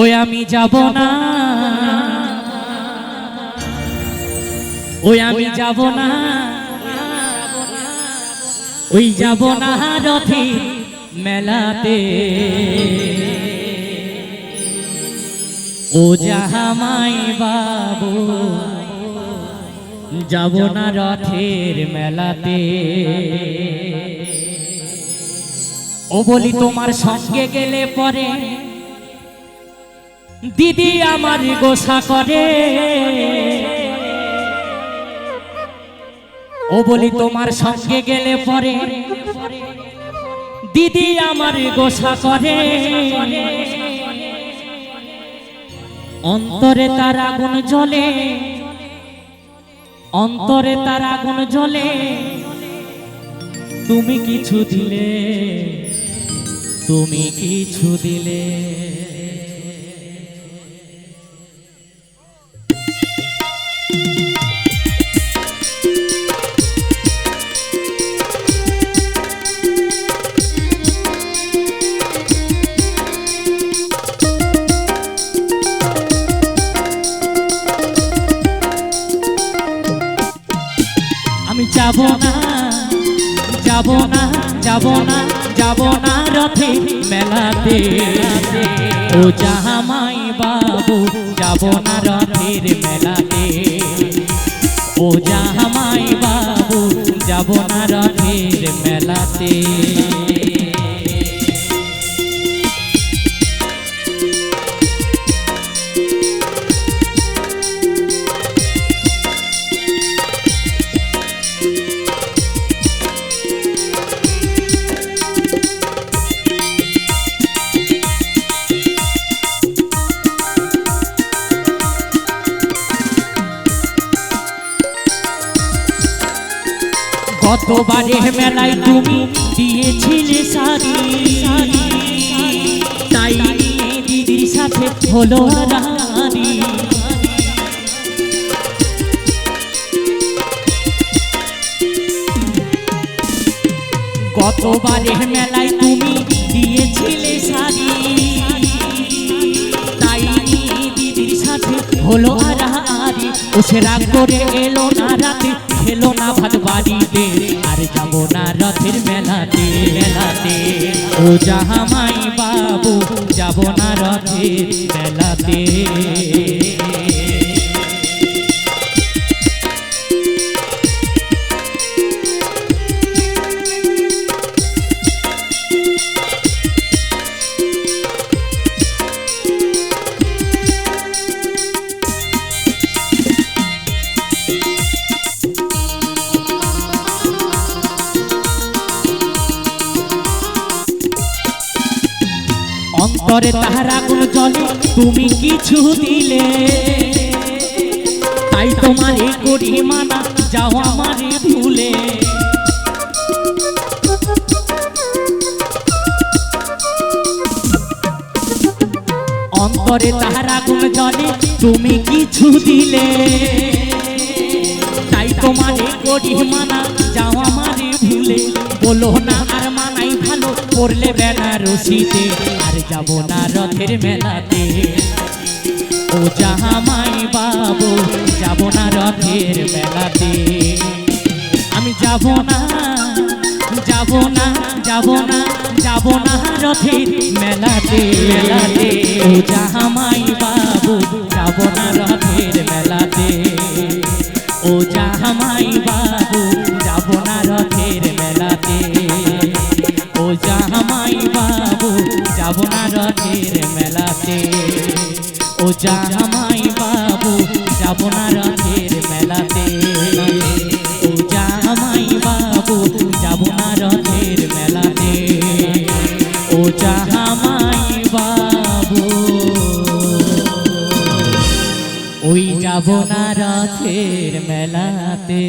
ওই আমি যাব না, ওই আমি যাব না, ওই যাব না রথে মেলাতে। ও জামাই বাবু যাব না রথের মেলাতে। ও বলি তোমার সঙ্গে গেলে পরে দিদি আমার গোসা করে। ও বলি তোমার সঙ্গে গেলে পরে দিদি আমার গোসা করে। অন্তরে তার আগুন জ্বলে, অন্তরে তার আগুন জ্বলে। তুমি কিছু দিলে, তুমি কিছু দিলে। আমি যাব না, যাব না, যাব না, যাব না রথে মেলাতে। ও জামাই বাবু যাব না রথের মেলাতে। ও জামাই বাবু যাব না রথের মেলাতে। গতবারে মেলায় তুমি দিয়েছিলে শাড়ি, তাই নিয়ে দিদির সাথে হলো রানী। গতবারে মেলায় তুমি দিয়েছিলে শাড়ি, তাই নিয়ে দিদির সাথে হলো রানী। ও সে রাগ করে এলো না রাতে, খেলো না ভাত বাড়িতে। আর যাব না রথের মেলাতে, মেলাতে। ও জামাই বাবু যাব না রথের মেলাতে। অন্তরে তাহার আগুন জ্বলে, তুমি কিছু দিলে। তাই তোমারে করি মানা, যাও আমারে ভুলে। অন্তরে তাহার আগুন জ্বলে, তুমি কিছু দিলে। তাই তোমারে করি মানা, যাও আমারে ভুলে। বলো না আর মানাই ভালো, পড়লে বেনারসিতে। আর যাব না রথের মেলাতে। ও জামাই বাবু যাব না রথের মেলাতে। আমি যাব না, যাব না, যাব না, যাব না রথের মেলাতে, মেলাতে। ও জামাই বাবু যাব না রথের মেলাতে। ও জামাই বাবু যাব না রথের মেলাতে। ও জামাই বাবু যাব না রথের মেলাতে। ও জামাই বাবু যাব না রথের মেলাতে। ও জামাই বাবু যাব না রথের মেলাতে। ও জামাই বাবু ওই যাব না রথের মেলাতে।